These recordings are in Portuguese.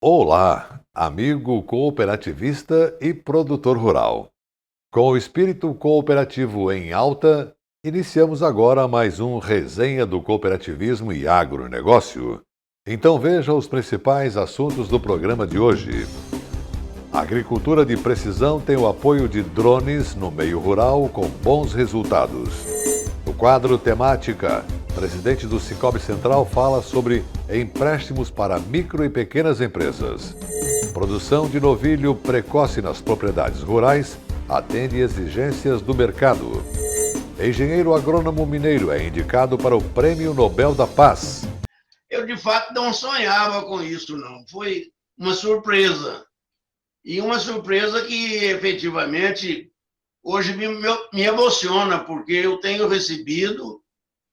Olá, amigo cooperativista e produtor rural. Com o espírito cooperativo em alta, iniciamos agora mais um Resenha do Cooperativismo e Agronegócio. Então veja os principais assuntos do programa de hoje. A agricultura de precisão tem o apoio de drones no meio rural com bons resultados. No quadro Temática, o presidente do Sicoob Central fala sobre empréstimos para micro e pequenas empresas. Produção de novilho precoce nas propriedades rurais atende exigências do mercado. Engenheiro agrônomo mineiro é indicado para o Prêmio Nobel da Paz. Eu, de fato, não sonhava com isso, não. Foi uma surpresa. E uma surpresa que, efetivamente, hoje me emociona, porque eu tenho recebido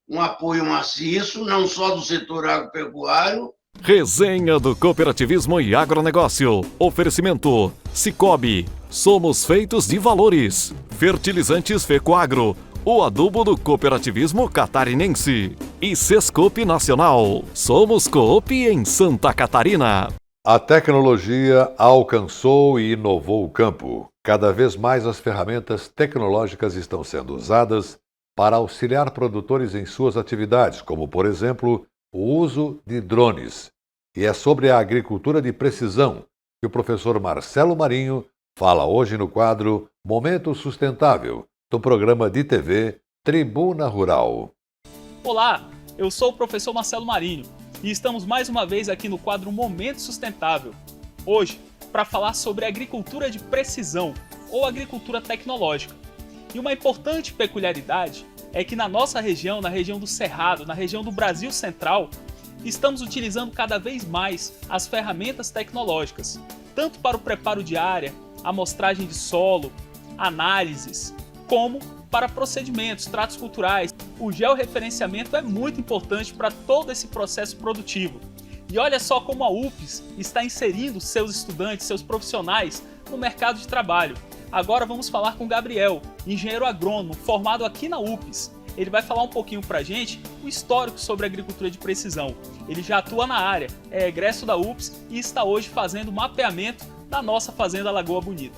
um apoio maciço, não só do setor agropecuário. Resenha do Cooperativismo e Agronegócio. Oferecimento Sicoob. Somos feitos de valores. Fertilizantes Fecoagro. O adubo do cooperativismo catarinense. E Sescoop Nacional. Somos Coop em Santa Catarina. A tecnologia alcançou e inovou o campo. Cada vez mais as ferramentas tecnológicas estão sendo usadas para auxiliar produtores em suas atividades, como, por exemplo, o uso de drones. E é sobre a agricultura de precisão que o professor Marcelo Marinho fala hoje no quadro Momento Sustentável, do programa de TV Tribuna Rural. Olá, eu sou o professor Marcelo Marinho e estamos mais uma vez aqui no quadro Momento Sustentável. Hoje, para falar sobre agricultura de precisão ou agricultura tecnológica. E uma importante peculiaridade é que na nossa região, na região do Cerrado, na região do Brasil Central, estamos utilizando cada vez mais as ferramentas tecnológicas, tanto para o preparo de área, amostragem de solo, análises, como para procedimentos, tratos culturais. O georreferenciamento é muito importante para todo esse processo produtivo. E olha só como a UFES está inserindo seus estudantes, seus profissionais no mercado de trabalho. Agora vamos falar com o Gabriel, engenheiro agrônomo formado aqui na UFES. Ele vai falar um pouquinho para a gente o histórico sobre a agricultura de precisão. Ele já atua na área, é egresso da UFES e está hoje fazendo o mapeamento da nossa fazenda Lagoa Bonita.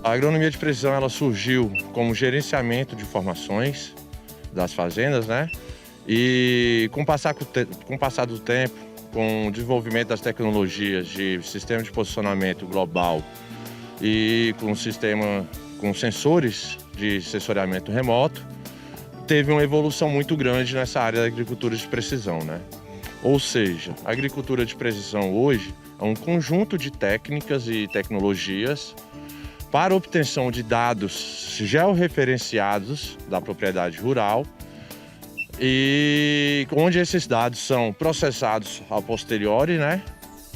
A agronomia de precisão ela surgiu como gerenciamento de informações das fazendas, né? E com o passar do tempo, com o desenvolvimento das tecnologias de sistema de posicionamento global e com sensores de sensoriamento remoto, teve uma evolução muito grande nessa área da agricultura de precisão, né? Ou seja, a agricultura de precisão hoje é um conjunto de técnicas e tecnologias para obtenção de dados georreferenciados da propriedade rural e onde esses dados são processados a posteriori, né?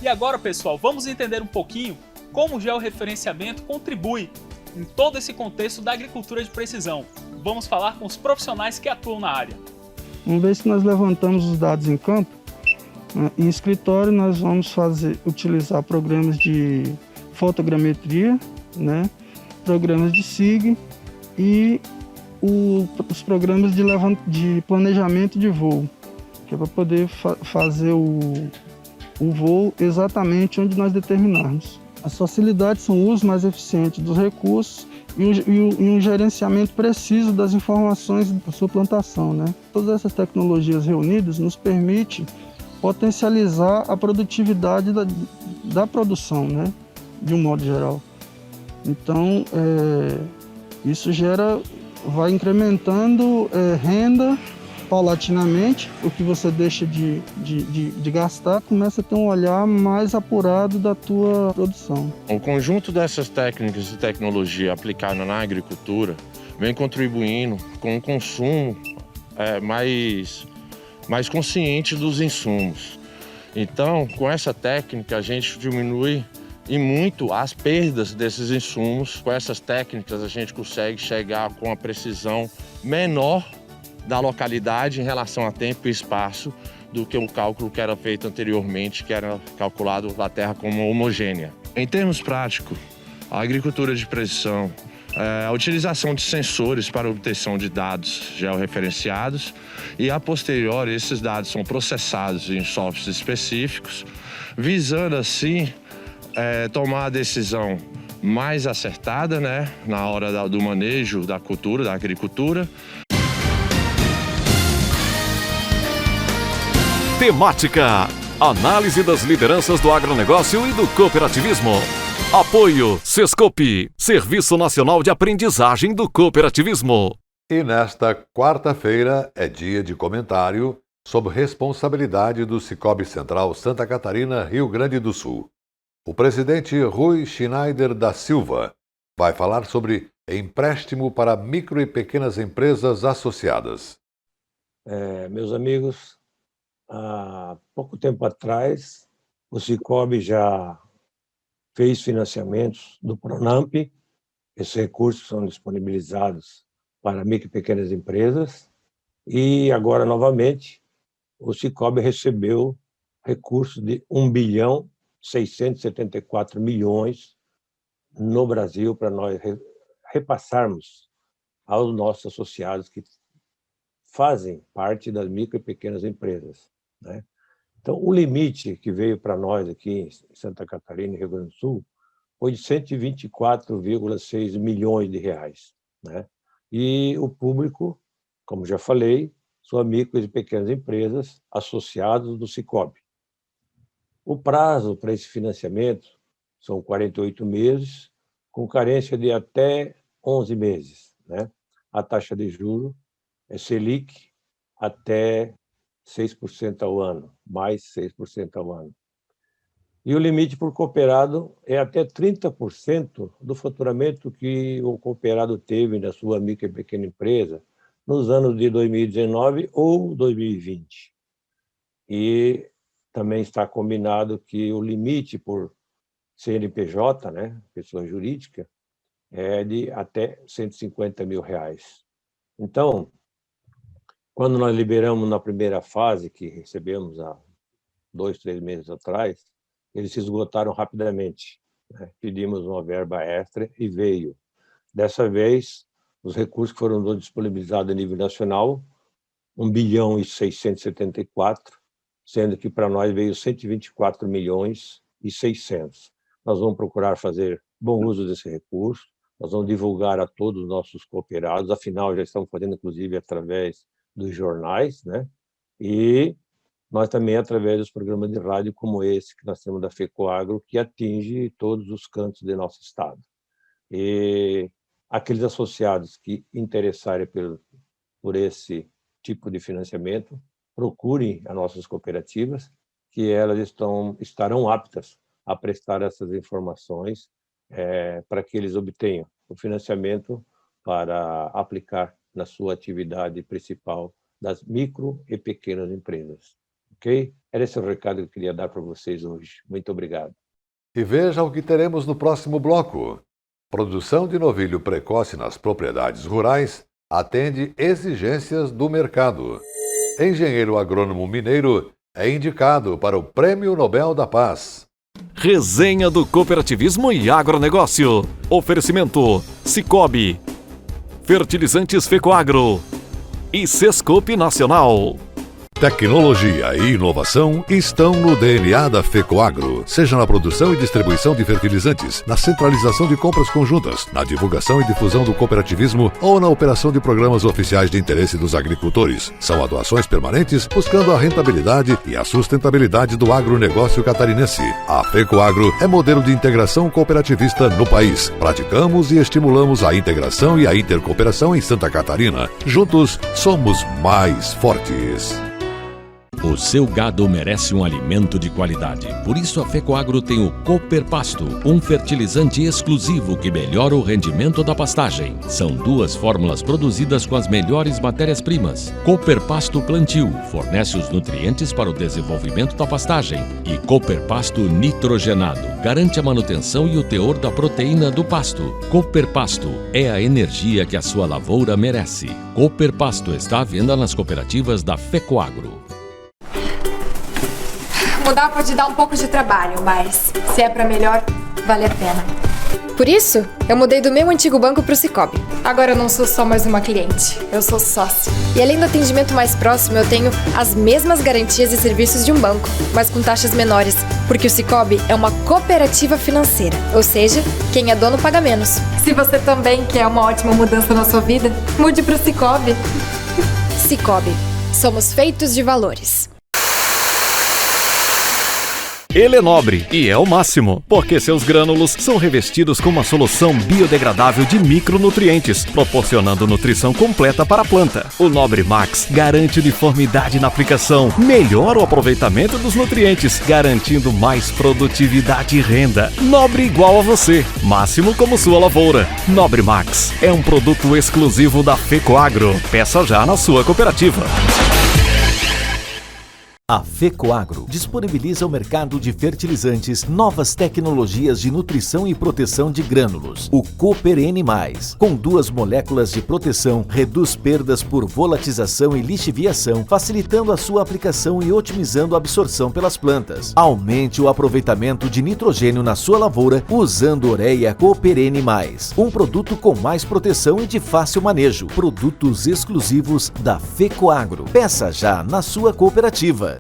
E agora, pessoal, vamos entender um pouquinho como o georreferenciamento contribui em todo esse contexto da agricultura de precisão. Vamos falar com os profissionais que atuam na área. Uma vez que nós levantamos os dados em campo, em escritório nós vamos utilizar programas de fotogrametria, né? Programas de SIG e os programas de planejamento de voo, que é para poder fazer o voo exatamente onde nós determinarmos. As facilidades são o uso mais eficiente dos recursos e um gerenciamento preciso das informações da sua plantação, né? Todas essas tecnologias reunidas nos permitem potencializar a produtividade da produção, né? De um modo geral. Então, isso vai incrementando renda paulatinamente. O que você deixa de gastar começa a ter um olhar mais apurado da tua produção. O conjunto dessas técnicas e tecnologia aplicada na agricultura vem contribuindo com um consumo mais consciente dos insumos. Então, com essa técnica, a gente diminui e muito as perdas desses insumos. Com essas técnicas, a gente consegue chegar com a precisão menor da localidade em relação a tempo e espaço do que o cálculo que era feito anteriormente, que era calculado a terra como homogênea. Em termos práticos, a agricultura de precisão a utilização de sensores para obtenção de dados georreferenciados e, a posteriori, esses dados são processados em softwares específicos, visando, assim, tomar a decisão mais acertada, né, na hora do manejo da cultura, da agricultura. Temática: análise das lideranças do agronegócio e do cooperativismo. Apoio Sescope, Serviço Nacional de Aprendizagem do Cooperativismo. E nesta quarta-feira é dia de comentário sob responsabilidade do Sicoob Central Santa Catarina, Rio Grande do Sul. O presidente Rui Schneider da Silva vai falar sobre empréstimo para micro e pequenas empresas associadas. Meus amigos, há pouco tempo atrás, o Sicoob já fez financiamentos do Pronamp. Esses recursos são disponibilizados para micro e pequenas empresas. E agora, novamente, o Sicoob recebeu recursos de 1.674 milhões no Brasil para nós repassarmos aos nossos associados que fazem parte das micro e pequenas empresas, né? Então, o limite que veio para nós aqui em Santa Catarina e Rio Grande do Sul foi de 124,6 milhões de reais, né? E o público, como já falei, são micro e pequenas empresas associados do Sicoob. O prazo para esse financiamento são 48 meses, com carência de até 11 meses, né? A taxa de juros é Selic até 6% ao ano, mais 6% ao ano. E o limite por cooperado é até 30% do faturamento que o cooperado teve na sua micro e pequena empresa nos anos de 2019 ou 2020. E também está combinado que o limite por CNPJ, né, pessoa jurídica, é de até R$150 mil. Então, quando nós liberamos na primeira fase, que recebemos há 2, 3 meses atrás, eles se esgotaram rapidamente, né? Pedimos uma verba extra e veio. Dessa vez, os recursos que foram disponibilizados a nível nacional, 1.674 bilhões, sendo que para nós veio 124 milhões e 600. Nós vamos procurar fazer bom uso desse recurso, nós vamos divulgar a todos os nossos cooperados, afinal já estamos fazendo inclusive através dos jornais, né? E nós também através dos programas de rádio como esse que nós temos da FECOAGRO, que atinge todos os cantos do nosso estado. E aqueles associados que interessarem por esse tipo de financiamento, procurem as nossas cooperativas, que elas estarão aptas a prestar essas informações para que eles obtenham o financiamento para aplicar na sua atividade principal das micro e pequenas empresas. Ok? Era esse o recado que eu queria dar para vocês hoje. Muito obrigado. E veja o que teremos no próximo bloco. Produção de novilho precoce nas propriedades rurais atende exigências do mercado. Engenheiro agrônomo mineiro é indicado para o Prêmio Nobel da Paz. Resenha do Cooperativismo e Agronegócio. Oferecimento Sicoob, Fertilizantes FECOAGRO e Sescope Nacional. Tecnologia e inovação estão no DNA da FECOAGRO, seja na produção e distribuição de fertilizantes, na centralização de compras conjuntas, na divulgação e difusão do cooperativismo ou na operação de programas oficiais de interesse dos agricultores. São atuações permanentes buscando a rentabilidade e a sustentabilidade do agronegócio catarinense. A FECOAGRO é modelo de integração cooperativista no país. Praticamos e estimulamos a integração e a intercooperação em Santa Catarina. Juntos, somos mais fortes. O seu gado merece um alimento de qualidade. Por isso, a FECOAGRO tem o Cooper Pasto, um fertilizante exclusivo que melhora o rendimento da pastagem. São 2 fórmulas produzidas com as melhores matérias-primas. Cooper Pasto Plantio fornece os nutrientes para o desenvolvimento da pastagem. E Cooper Pasto Nitrogenado garante a manutenção e o teor da proteína do pasto. Cooper Pasto é a energia que a sua lavoura merece. Cooper Pasto está à venda nas cooperativas da FECOAGRO. Mudar pode dar um pouco de trabalho, mas se é para melhor, vale a pena. Por isso, eu mudei do meu antigo banco para o Sicoob. Agora eu não sou só mais uma cliente, eu sou sócio. E além do atendimento mais próximo, eu tenho as mesmas garantias e serviços de um banco, mas com taxas menores. Porque o Sicoob é uma cooperativa financeira, ou seja, quem é dono paga menos. Se você também quer uma ótima mudança na sua vida, mude para o Sicoob. Sicoob, somos feitos de valores. Ele é nobre e é o máximo, porque seus grânulos são revestidos com uma solução biodegradável de micronutrientes, proporcionando nutrição completa para a planta. O Nobre Max garante uniformidade na aplicação, melhora o aproveitamento dos nutrientes, garantindo mais produtividade e renda. Nobre igual a você, máximo como sua lavoura. Nobre Max é um produto exclusivo da FECOAGRO. Peça já na sua cooperativa. A FECOAGRO disponibiliza ao mercado de fertilizantes novas tecnologias de nutrição e proteção de grânulos. O Cooper N+, com 2 moléculas de proteção, reduz perdas por volatização e lixiviação, facilitando a sua aplicação e otimizando a absorção pelas plantas. Aumente o aproveitamento de nitrogênio na sua lavoura usando Ureia Cooper N+, um produto com mais proteção e de fácil manejo. Produtos exclusivos da FECOAGRO. Peça já na sua cooperativa.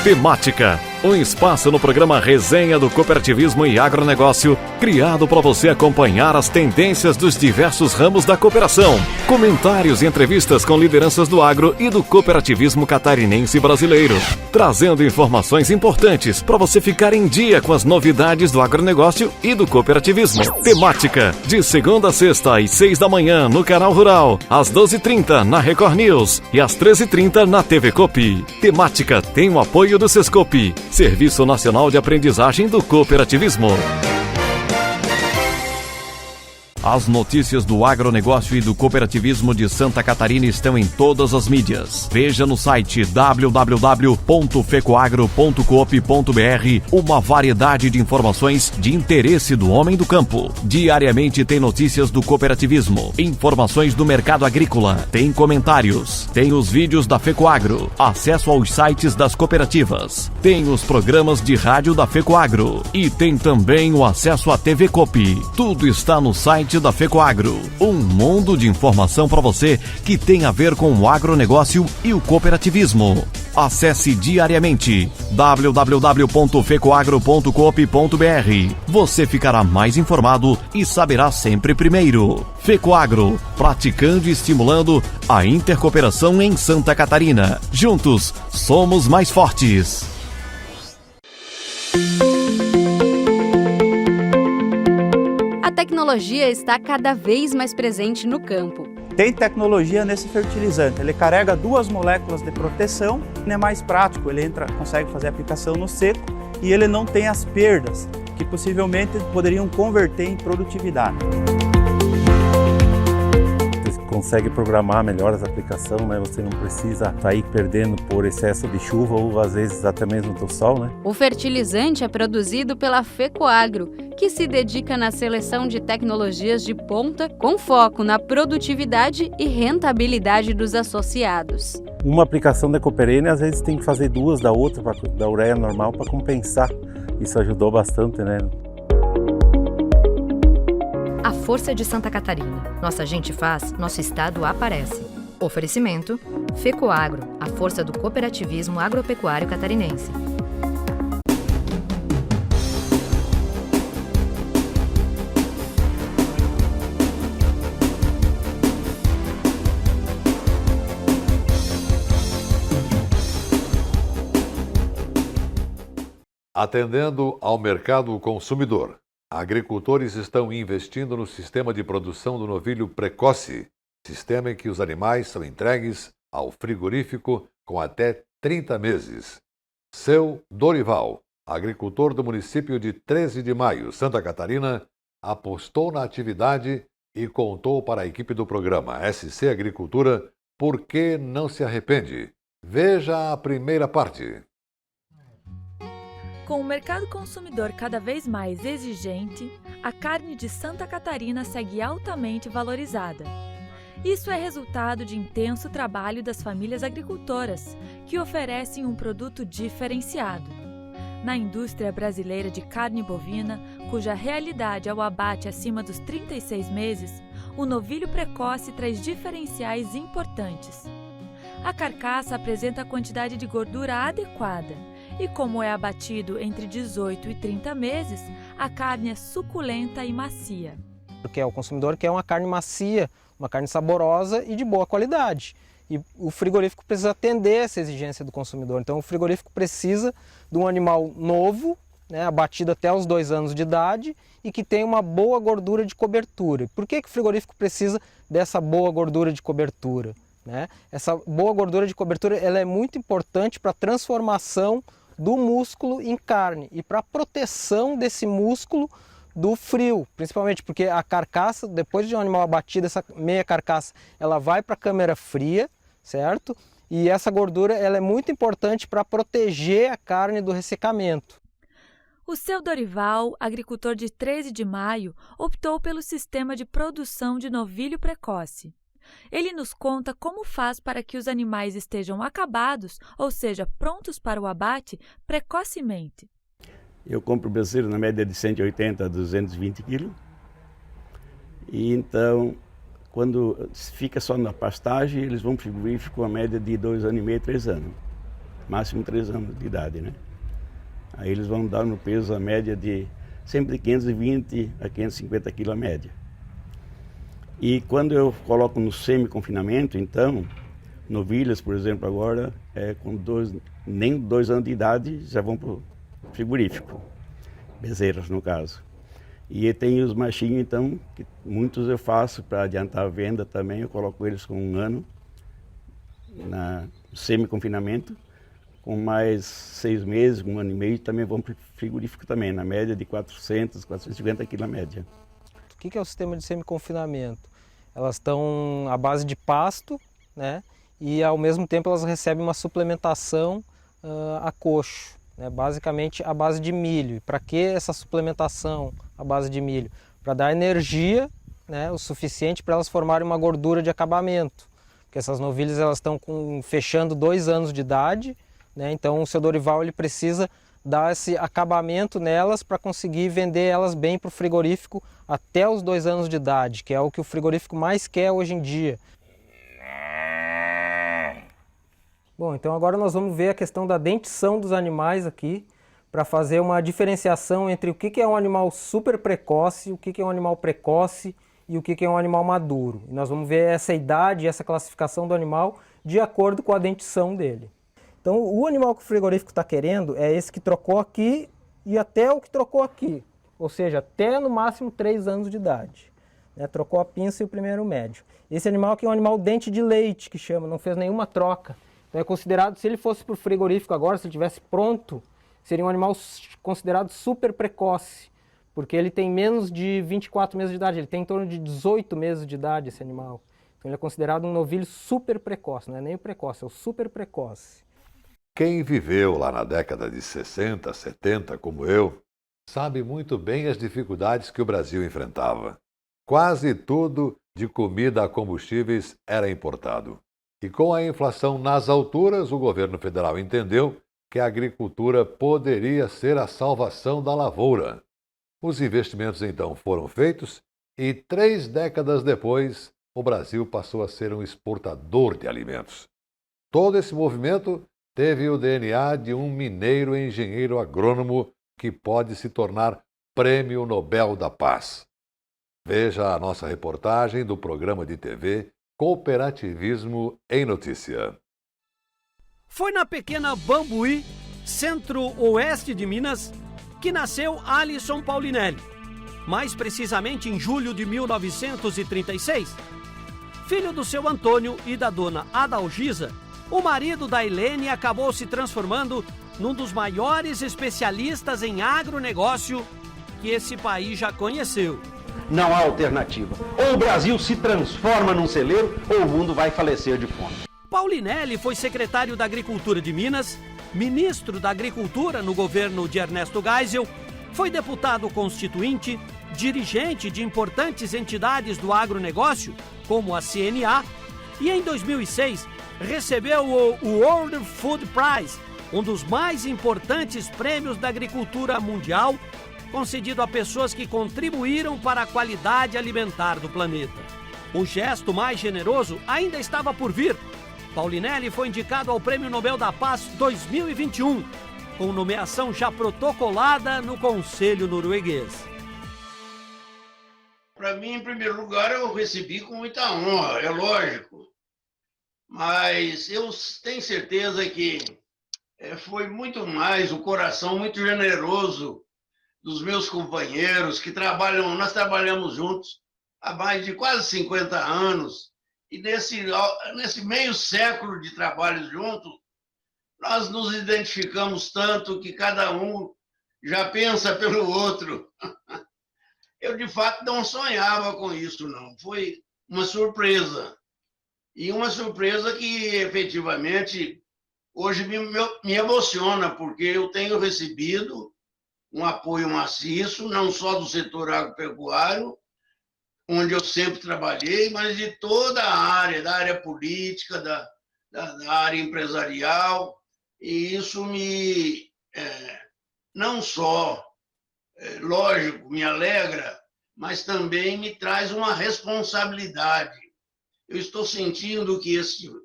Temática, um espaço no programa Resenha do Cooperativismo e Agronegócio, criado para você acompanhar as tendências dos diversos ramos da cooperação. Comentários e entrevistas com lideranças do agro e do cooperativismo catarinense brasileiro, trazendo informações importantes para você ficar em dia com as novidades do agronegócio e do cooperativismo. Temática, de segunda a sexta às 6 da manhã no Canal Rural, às 12h30 na Record News e às 13h30 na TV Coop. Temática tem o apoio do Sescope, Serviço Nacional de Aprendizagem do Cooperativismo. As notícias do agronegócio e do cooperativismo de Santa Catarina estão em todas as mídias. Veja no site www.fecoagro.coop.br uma variedade de informações de interesse do homem do campo. Diariamente tem notícias do cooperativismo, informações do mercado agrícola, tem comentários, tem os vídeos da FECOAGRO, acesso aos sites das cooperativas, tem os programas de rádio da FECOAGRO e tem também o acesso à TV Coop. Tudo está no site da FECOAGRO, um mundo de informação para você que tem a ver com o agronegócio e o cooperativismo. Acesse diariamente www.fecoagro.coop.br. Você ficará mais informado e saberá sempre primeiro. FECOAGRO, praticando e estimulando a intercooperação em Santa Catarina. Juntos, somos mais fortes. A tecnologia está cada vez mais presente no campo. Tem tecnologia nesse fertilizante, ele carrega 2 moléculas de proteção, é mais prático, ele consegue fazer a aplicação no seco e ele não tem as perdas que possivelmente poderiam converter em produtividade. Você consegue programar melhor as aplicações, né? Você não precisa sair perdendo por excesso de chuva ou às vezes até mesmo do sol, né? O fertilizante é produzido pela FECOAGRO, que se dedica na seleção de tecnologias de ponta com foco na produtividade e rentabilidade dos associados. Uma aplicação da Cooper N, às vezes tem que fazer 2 da outra, da ureia normal, para compensar. Isso ajudou bastante, né? A força de Santa Catarina. Nossa gente faz, nosso estado aparece. Oferecimento: FECOAGRO, a força do cooperativismo agropecuário catarinense. Atendendo ao mercado consumidor, agricultores estão investindo no sistema de produção do novilho precoce, sistema em que os animais são entregues ao frigorífico com até 30 meses. Seu Dorival, agricultor do município de 13 de Maio, Santa Catarina, apostou na atividade e contou para a equipe do programa SC Agricultura por que não se arrepende. Veja a primeira parte. Com o mercado consumidor cada vez mais exigente, a carne de Santa Catarina segue altamente valorizada. Isso é resultado de intenso trabalho das famílias agricultoras, que oferecem um produto diferenciado. Na indústria brasileira de carne bovina, cuja realidade é o abate acima dos 36 meses, o novilho precoce traz diferenciais importantes. A carcaça apresenta a quantidade de gordura adequada E como é abatido entre 18 e 30 meses, a carne é suculenta e macia. Porque o consumidor quer uma carne macia, uma carne saborosa e de boa qualidade. E o frigorífico precisa atender essa exigência do consumidor. Então o frigorífico precisa de um animal novo, né, abatido até os 2 anos de idade e que tenha uma boa gordura de cobertura. Por que o frigorífico precisa dessa boa gordura de cobertura? Né? Essa boa gordura de cobertura ela é muito importante para a transformação do músculo em carne e para a proteção desse músculo do frio, principalmente porque a carcaça, depois de um animal abatido, essa meia carcaça, ela vai para a câmara fria, certo? E essa gordura ela é muito importante para proteger a carne do ressecamento. O seu Dorival, agricultor de 13 de maio, optou pelo sistema de produção de novilho precoce. Ele nos conta como faz para que os animais estejam acabados, ou seja, prontos para o abate, precocemente. Eu compro bezerro na média de 180 a 220 quilos. E então, quando fica só na pastagem, eles vão para o frigorífico com a média de 2 anos e meio, 3 anos. Máximo 3 anos de idade, né? Aí eles vão dar no peso a média de sempre de 520 a 550 quilos a média. E quando eu coloco no semi-confinamento, então, novilhas, por exemplo, agora, com nem 2 anos de idade, já vão para o frigorífico. Bezerras, no caso. E tem os machinhos, então, que muitos eu faço para adiantar a venda também. Eu coloco eles com 1 ano na semi-confinamento. Com mais 6 meses, 1 ano e meio, também vão para o frigorífico também, na média de 400, 450 quilos a média. O que é o sistema de semi-confinamento? Elas estão à base de pasto, né? E ao mesmo tempo elas recebem uma suplementação a coxo, né? Basicamente à base de milho. E para que essa suplementação à base de milho? Para dar energia, né, o suficiente para elas formarem uma gordura de acabamento. Porque essas novilhas elas estão fechando 2 anos de idade, né? Então o seu Dorival ele precisa dar esse acabamento nelas para conseguir vender elas bem para o frigorífico até os 2 anos de idade, que é o que o frigorífico mais quer hoje em dia. Bom, então agora nós vamos ver a questão da dentição dos animais aqui, para fazer uma diferenciação entre o que é um animal super precoce, o que é um animal precoce e o que é um animal maduro. E nós vamos ver essa idade, essa classificação do animal de acordo com a dentição dele. Então o animal que o frigorífico está querendo é esse que trocou aqui e até o que trocou aqui, ou seja, até no máximo 3 anos de idade. Né? Trocou a pinça e o primeiro médio. Esse animal aqui é um animal dente de leite, que chama, não fez nenhuma troca. Então é considerado, se ele fosse para o frigorífico agora, se ele estivesse pronto, seria um animal considerado super precoce, porque ele tem menos de 24 meses de idade, ele tem em torno de 18 meses de idade esse animal. Então ele é considerado um novilho super precoce, não é nem o precoce, é o super precoce. Quem viveu lá na década de 60, 70, como eu, sabe muito bem as dificuldades que o Brasil enfrentava. Quase tudo de comida a combustíveis era importado. E com a inflação nas alturas, o governo federal entendeu que a agricultura poderia ser a salvação da lavoura. Os investimentos então foram feitos e 3 décadas depois, o Brasil passou a ser um exportador de alimentos. Todo esse movimento teve o DNA de um mineiro engenheiro agrônomo que pode se tornar Prêmio Nobel da Paz. Veja a nossa reportagem do programa de TV Cooperativismo em Notícia. Foi na pequena Bambuí, centro-oeste de Minas, que nasceu Alisson Paulinelli, mais precisamente em julho de 1936. Filho do seu Antônio e da dona Adalgisa, o marido da Helene acabou se transformando num dos maiores especialistas em agronegócio que esse país já conheceu. Não há alternativa. Ou o Brasil se transforma num celeiro, ou o mundo vai falecer de fome. Paulinelli foi secretário da Agricultura de Minas, ministro da Agricultura no governo de Ernesto Geisel, foi deputado constituinte, dirigente de importantes entidades do agronegócio, como a CNA, e em 2006 recebeu o World Food Prize, um dos mais importantes prêmios da agricultura mundial, concedido a pessoas que contribuíram para a qualidade alimentar do planeta. O gesto mais generoso ainda estava por vir. Paulinelli foi indicado ao Prêmio Nobel da Paz 2021 com nomeação já protocolada no Conselho Norueguês. Para mim, em primeiro lugar, eu recebi com muita honra, é lógico. Mas eu tenho certeza que foi muito mais o coração muito generoso dos meus companheiros que trabalham, nós trabalhamos juntos há mais de quase 50 anos, e nesse meio século de trabalho juntos, nós nos identificamos tanto que cada um já pensa pelo outro. Eu, de fato, não sonhava com isso, não. Foi uma surpresa. E uma surpresa que, efetivamente, hoje me emociona, porque eu tenho recebido um apoio maciço, não só do setor agropecuário, onde eu sempre trabalhei, mas de toda a área, da área política, da área empresarial. E isso me, não só, lógico, me alegra, mas também me traz uma responsabilidade. Eu estou sentindo que este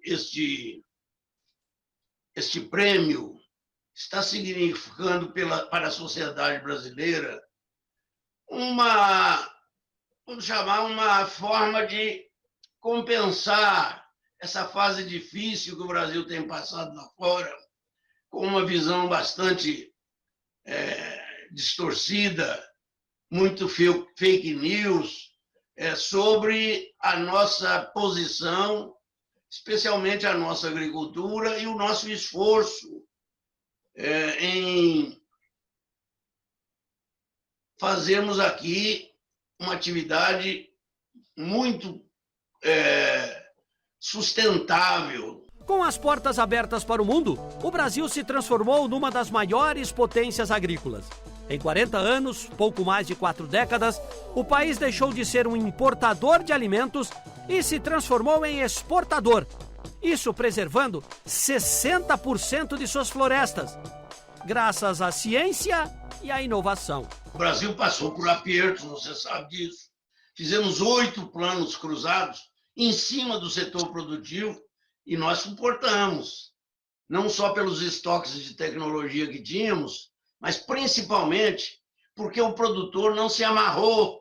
prêmio está significando para a sociedade brasileira vamos chamar, uma forma de compensar essa fase difícil que o Brasil tem passado lá fora, com uma visão bastante distorcida, muito fake news, sobre a nossa posição, especialmente a nossa agricultura e o nosso esforço em fazermos aqui uma atividade muito sustentável. Com as portas abertas para o mundo, o Brasil se transformou numa das maiores potências agrícolas. Em 40 anos, pouco mais de 4 décadas, o país deixou de ser um importador de alimentos e se transformou em exportador. Isso preservando 60% de suas florestas, graças à ciência e à inovação. O Brasil passou por apertos, você sabe disso. Fizemos 8 planos cruzados em cima do setor produtivo e nós suportamos, não só pelos estoques de tecnologia que tínhamos, mas principalmente porque o produtor não se amarrou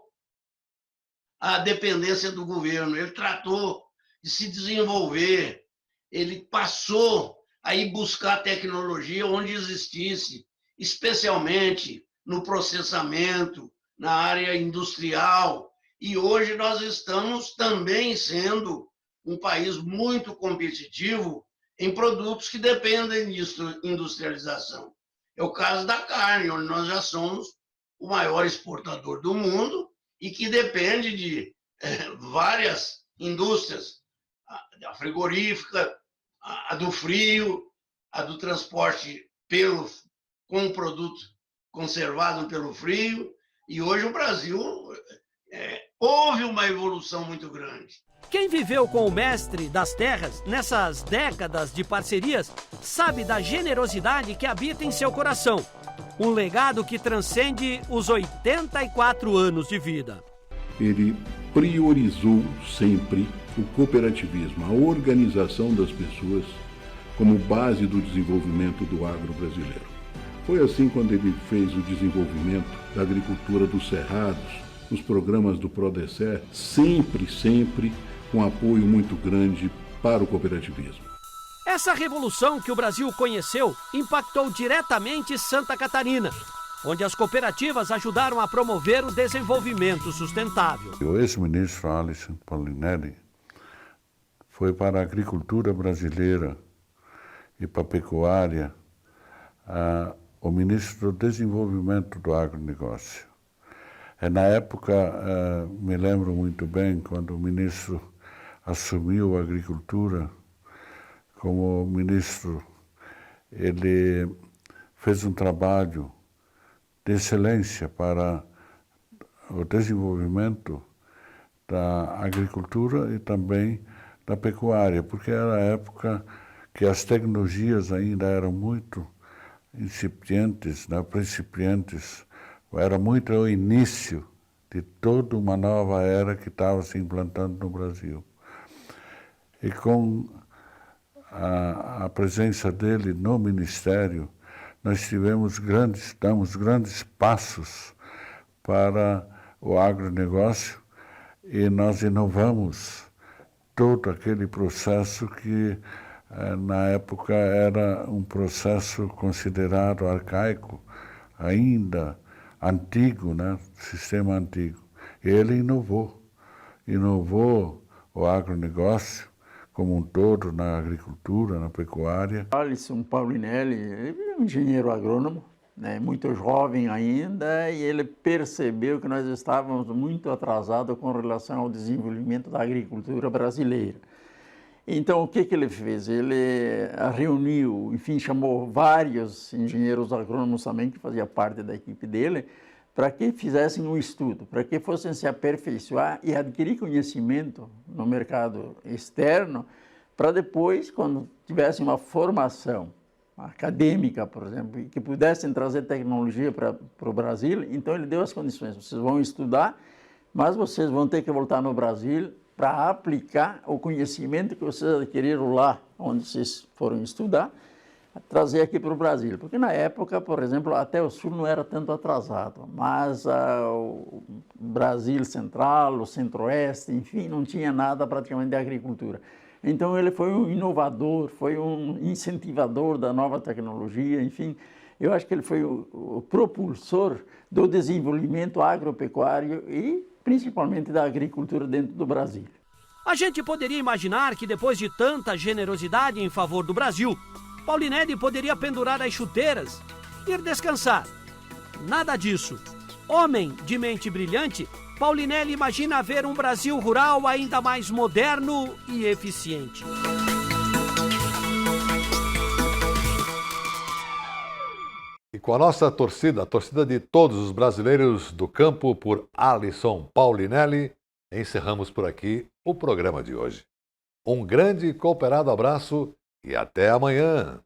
à dependência do governo. Ele tratou de se desenvolver, ele passou a ir buscar tecnologia onde existisse, especialmente no processamento, na área industrial. E hoje nós estamos também sendo um país muito competitivo em produtos que dependem de industrialização. É o caso da carne, onde nós já somos o maior exportador do mundo e que depende de várias indústrias, a frigorífica, a do frio, a do transporte com o produto conservado pelo frio. E hoje o Brasil houve uma evolução muito grande. Quem viveu com o mestre das terras nessas décadas de parcerias sabe da generosidade que habita em seu coração. Um legado que transcende os 84 anos de vida. Ele priorizou sempre o cooperativismo, a organização das pessoas como base do desenvolvimento do agro brasileiro. Foi assim quando ele fez o desenvolvimento da agricultura dos cerrados, os programas do Prodecert, sempre com apoio muito grande para o cooperativismo. Essa revolução que o Brasil conheceu impactou diretamente Santa Catarina, onde as cooperativas ajudaram a promover o desenvolvimento sustentável. O ex-ministro Alisson Paulinelli foi para a agricultura brasileira e para a pecuária o ministro do Desenvolvimento do Agronegócio. Na época, me lembro muito bem, quando o ministro assumiu a agricultura como ministro, ele fez um trabalho de excelência para o desenvolvimento da agricultura e também da pecuária, porque era a época que as tecnologias ainda eram muito incipientes, principiantes, era muito o início de toda uma nova era que estava se implantando no Brasil. E com a presença dele no Ministério, nós damos grandes passos para o agronegócio e nós inovamos todo aquele processo que na época era um processo considerado arcaico, ainda antigo, né? Sistema antigo. Ele inovou o agronegócio como um todo, na agricultura, na pecuária. Alisson Paulinelli, ele é um engenheiro agrônomo, né, muito jovem ainda, e ele percebeu que nós estávamos muito atrasados com relação ao desenvolvimento da agricultura brasileira. Então, o que ele fez? Ele reuniu, enfim, chamou vários engenheiros agrônomos também, que faziam parte da equipe dele, para que fizessem um estudo, para que fossem se aperfeiçoar e adquirir conhecimento no mercado externo, para depois, quando tivessem uma formação acadêmica, por exemplo, e que pudessem trazer tecnologia para o Brasil, então ele deu as condições. Vocês vão estudar, mas vocês vão ter que voltar no Brasil para aplicar o conhecimento que vocês adquiriram lá, onde vocês foram estudar, trazer aqui para o Brasil. Porque na época, por exemplo, até o Sul não era tanto atrasado, mas o Brasil Central, o Centro-Oeste, enfim, não tinha nada praticamente de agricultura. Então ele foi um inovador, foi um incentivador da nova tecnologia, enfim, eu acho que ele foi o propulsor do desenvolvimento agropecuário e principalmente da agricultura dentro do Brasil. A gente poderia imaginar que depois de tanta generosidade em favor do Brasil, Paulinelli poderia pendurar as chuteiras e ir descansar. Nada disso. Homem de mente brilhante, Paulinelli imagina ver um Brasil rural ainda mais moderno e eficiente. E com a nossa torcida, a torcida de todos os brasileiros do campo por Alisson Paulinelli, encerramos por aqui o programa de hoje. Um grande e cooperado abraço e até amanhã!